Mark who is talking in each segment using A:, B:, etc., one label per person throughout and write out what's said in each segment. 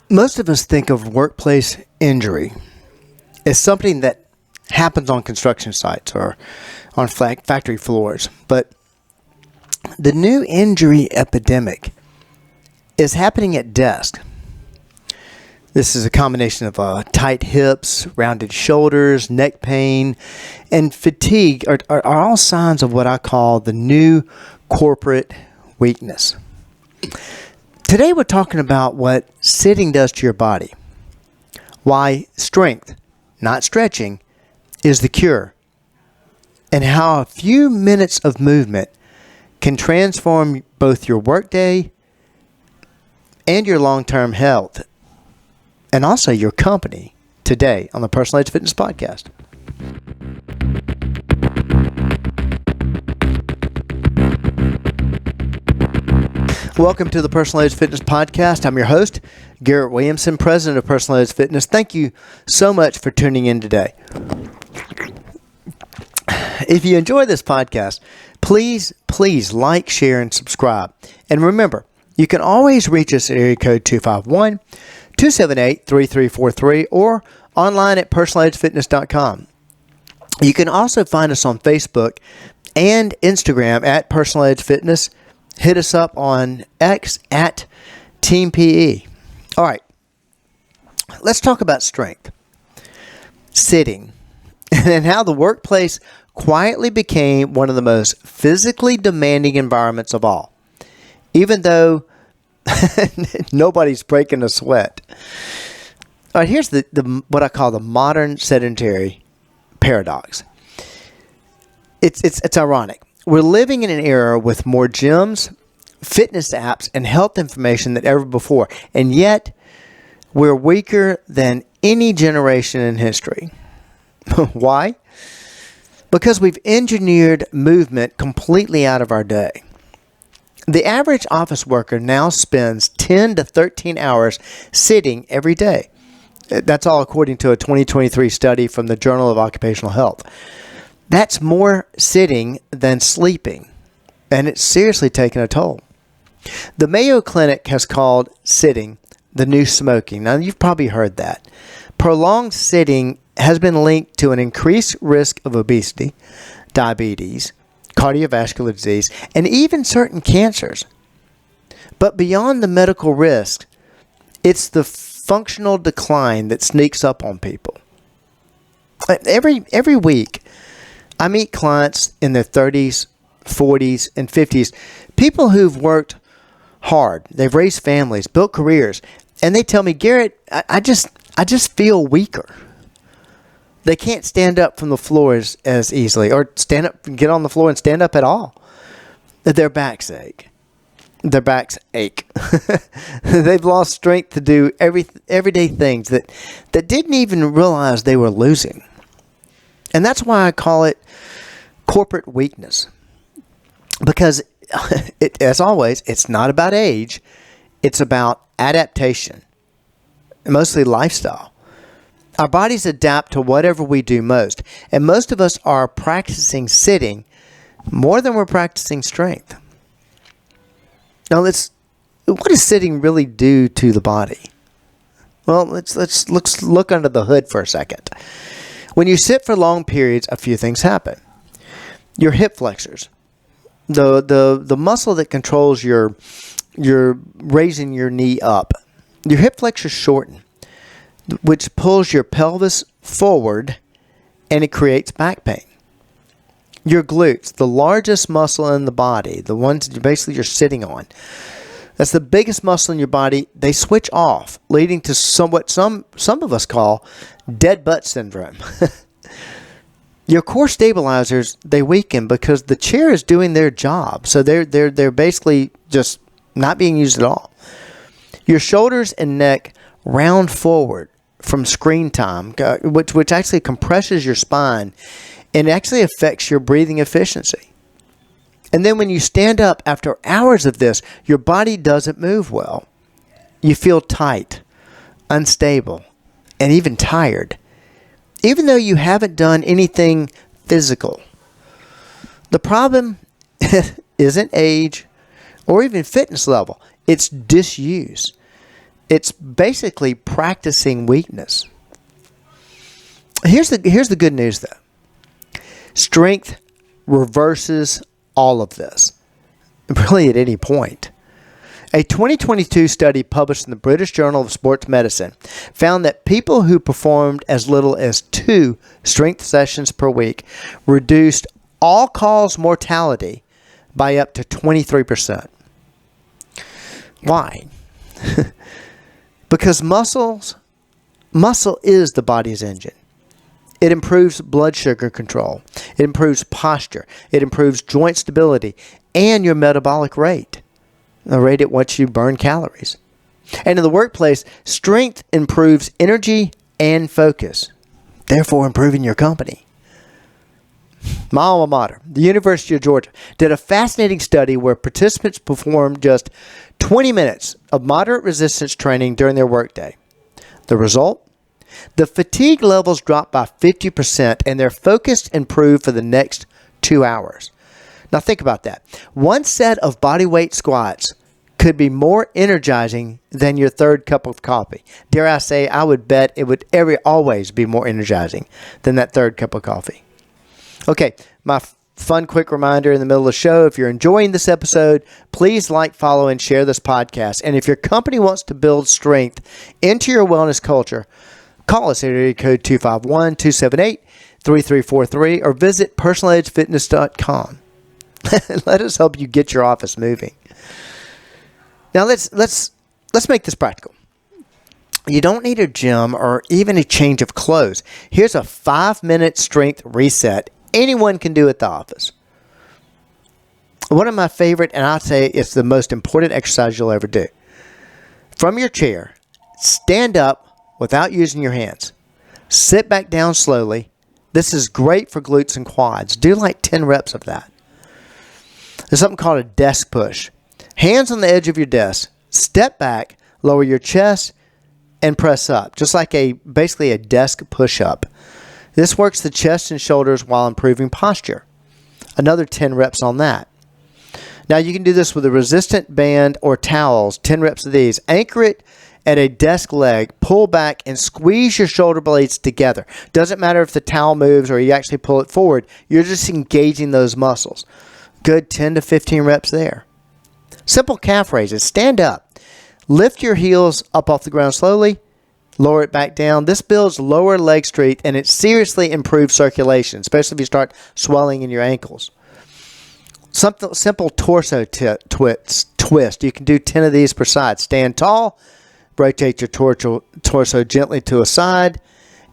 A: Most of us think of workplace injury as something that happens on construction sites or on factory floors. But the new injury epidemic is happening at desk. This is a combination of tight hips, rounded shoulders, neck pain, and fatigue are all signs of what I call the new corporate weakness. Today we're talking about what sitting does to your body, why strength, not stretching, is the cure, and how a few minutes of movement can transform both your workday and your long-term health, and also your company, today on the Personalized Fitness Podcast. Welcome to the Personalized Fitness Podcast. I'm your host, Garrett Williamson, president of Personalized Fitness. Thank you so much for tuning in today. If you enjoy this podcast, please like, share, and subscribe. And remember, you can always reach us at area code 251-278-3343 or online at personalizedfitness.com. You can also find us on Facebook and Instagram at Personalized Fitness. Hit us up on X at Team PE. All right, let's talk about strength, sitting, and how the workplace quietly became one of the most physically demanding environments of all, even though nobody's breaking a sweat. All right, here's the what I call the modern sedentary paradox. It's ironic. We're living in an era with more gyms, fitness apps, and health information than ever before, and yet we're weaker than any generation in history. Why? Because we've engineered movement completely out of our day. The average office worker now spends 10 to 13 hours sitting every day. That's all according to a 2023 study from the Journal of Occupational Health. That's more sitting than sleeping, and it's seriously taken a toll. The Mayo Clinic has called sitting the new smoking. Now, you've probably heard that. Prolonged sitting has been linked to an increased risk of obesity, diabetes, cardiovascular disease, and even certain cancers. But beyond the medical risk, it's the functional decline that sneaks up on people. Every week, I meet clients in their 30s, 40s, and 50s, people who've worked hard. They've raised families, built careers, and they tell me, Garrett, I just feel weaker. They can't stand up from the floor as easily, or stand up, get on the floor and stand up at all. Their backs ache. Their backs ache. They've lost strength to do everyday things that didn't even realize they were losing. And that's why I call it corporate weakness. Because, as always, it's not about age. It's about adaptation, mostly lifestyle. Our bodies adapt to whatever we do most. And most of us are practicing sitting more than we're practicing strength. Now, what does sitting really do to the body? Well, let's look under the hood for a second. When you sit for long periods, a few things happen. Your hip flexors, the muscle that controls your raising your knee up, your hip flexors shorten, which pulls your pelvis forward, and it creates back pain. Your glutes, the largest muscle in the body, the ones that you're sitting on, that's the biggest muscle in your body, they switch off, leading to what some of us call dead butt syndrome. Your core stabilizers, they weaken because the chair is doing their job. So they're basically just not being used at all. Your shoulders and neck round forward from screen time, which actually compresses your spine and actually affects your breathing efficiency. And then when you stand up after hours of this, your body doesn't move well. You feel tight, unstable, and even tired, even though you haven't done anything physical. The problem isn't age or even fitness level. It's disuse. It's basically practicing weakness. Here's the good news, though. Strength reverses all of this, really at any point. A 2022 study published in the British Journal of Sports Medicine found that people who performed as little as 2 strength sessions per week reduced all-cause mortality by up to 23%. Why? Because muscle is the body's engine. It improves blood sugar control. It improves posture. It improves joint stability and your metabolic rate, the rate at which you burn calories. And in the workplace, strength improves energy and focus, therefore improving your company. My alma mater, the University of Georgia, did a fascinating study where participants performed just 20 minutes of moderate resistance training during their workday. The result? The fatigue levels dropped by 50% and their focus improved for the next 2 hours. Now think about that. One set of bodyweight squats could be more energizing than your third cup of coffee. Dare I say, I would bet it would always be more energizing than that third cup of coffee. Okay, my fun quick reminder in the middle of the show, if you're enjoying this episode, please like, follow, and share this podcast. And if your company wants to build strength into your wellness culture, call us at area code 251-278-3343 or visit personaledgefitness.com. Let us help you get your office moving. Now let's make this practical. You don't need a gym or even a change of clothes. Here's a 5-minute strength reset anyone can do at the office. One of my favorite, and I'd say it's the most important exercise you'll ever do. From your chair, stand up without using your hands. Sit back down slowly. This is great for glutes and quads. Do like 10 reps of that. There's something called a desk push. Hands on the edge of your desk. Step back, lower your chest, and press up. Just like basically a desk push-up. This works the chest and shoulders while improving posture. Another 10 reps on that. Now you can do this with a resistant band or towels. 10 reps of these. Anchor it at a desk leg, pull back, and squeeze your shoulder blades together. Doesn't matter if the towel moves or you actually pull it forward. You're just engaging those muscles. Good 10 to 15 reps there. Simple calf raises. Stand up. Lift your heels up off the ground slowly. Lower it back down. This builds lower leg strength and it seriously improves circulation, especially if you start swelling in your ankles. Simple torso twist. You can do 10 of these per side. Stand tall. Rotate your torso gently to a side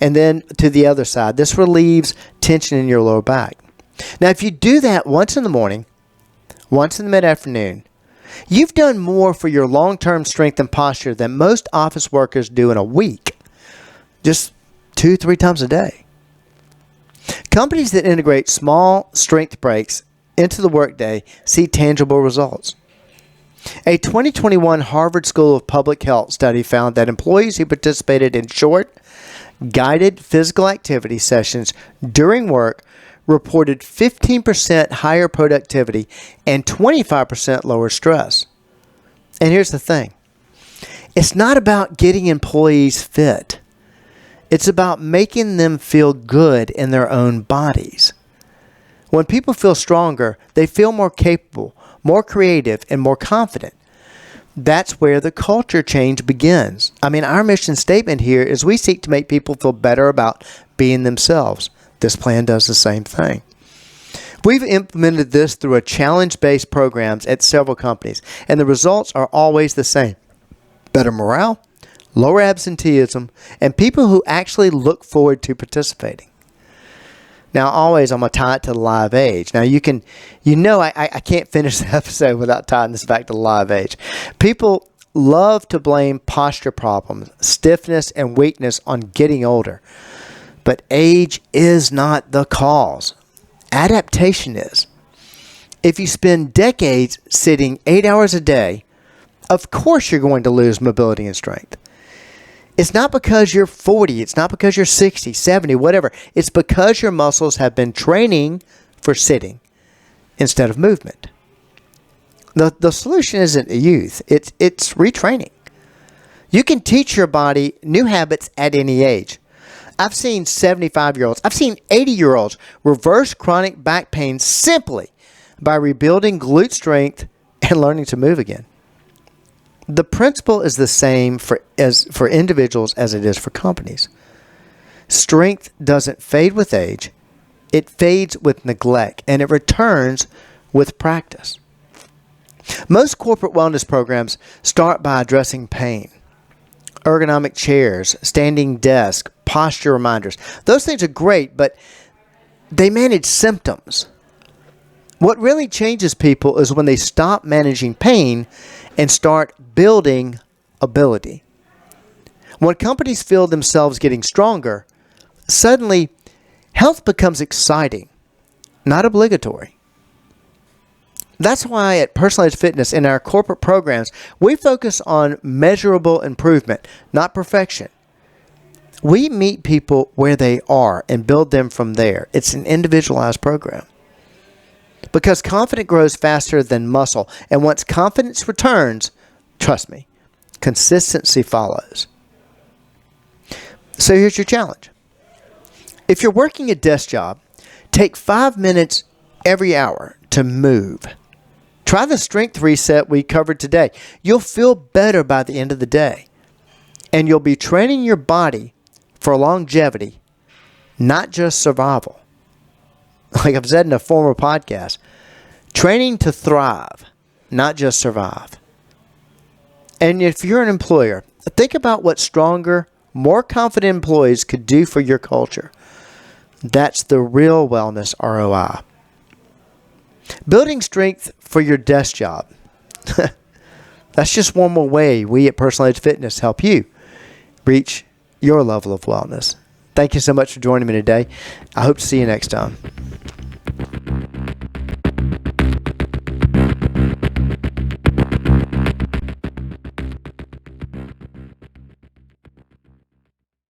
A: and then to the other side. This relieves tension in your lower back. Now, if you do that once in the morning, once in the mid-afternoon, you've done more for your long-term strength and posture than most office workers do in a week. Just 2-3 times a day. Companies that integrate small strength breaks into the workday see tangible results. A 2021 Harvard School of Public Health study found that employees who participated in short, guided physical activity sessions during work reported 15% higher productivity and 25% lower stress. And here's the thing. It's not about getting employees fit. It's about making them feel good in their own bodies. When people feel stronger, they feel more capable, more creative, and more confident. That's where the culture change begins. I mean, our mission statement here is we seek to make people feel better about being themselves. This plan does the same thing. We've implemented this through a challenge-based programs at several companies, and the results are always the same. Better morale, lower absenteeism, and people who actually look forward to participating. Now, always I'm going to tie it to the live age. Now, I can't finish the episode without tying this back to the live age. People love to blame posture problems, stiffness, and weakness on getting older. But age is not the cause. Adaptation is. If you spend decades sitting 8 hours a day, of course you're going to lose mobility and strength. It's not because you're 40. It's not because you're 60, 70, whatever. It's because your muscles have been training for sitting instead of movement. The solution isn't youth. It's retraining. You can teach your body new habits at any age. I've seen 75-year-olds, I've seen 80-year-olds reverse chronic back pain simply by rebuilding glute strength and learning to move again. The principle is the same for individuals as it is for companies. Strength doesn't fade with age. It fades with neglect, and it returns with practice. Most corporate wellness programs start by addressing pain. Ergonomic chairs, standing desk, posture reminders. Those things are great, but they manage symptoms. What really changes people is when they stop managing pain and start building ability. When companies feel themselves getting stronger, suddenly health becomes exciting, not obligatory. That's why at Personalized Fitness in our corporate programs, we focus on measurable improvement, not perfection. We meet people where they are and build them from there. It's an individualized program. Because confidence grows faster than muscle. And once confidence returns, trust me, consistency follows. So here's your challenge. If you're working a desk job, take 5 minutes every hour to move. Try the strength reset we covered today. You'll feel better by the end of the day. And you'll be training your body for longevity, not just survival. Like I've said in a former podcast, training to thrive, not just survive. And if you're an employer, think about what stronger, more confident employees could do for your culture. That's the real wellness ROI. Building strength for your desk job. That's just one more way we at Personalized Fitness help you reach your level of wellness. Thank you so much for joining me today. I hope to see you next time.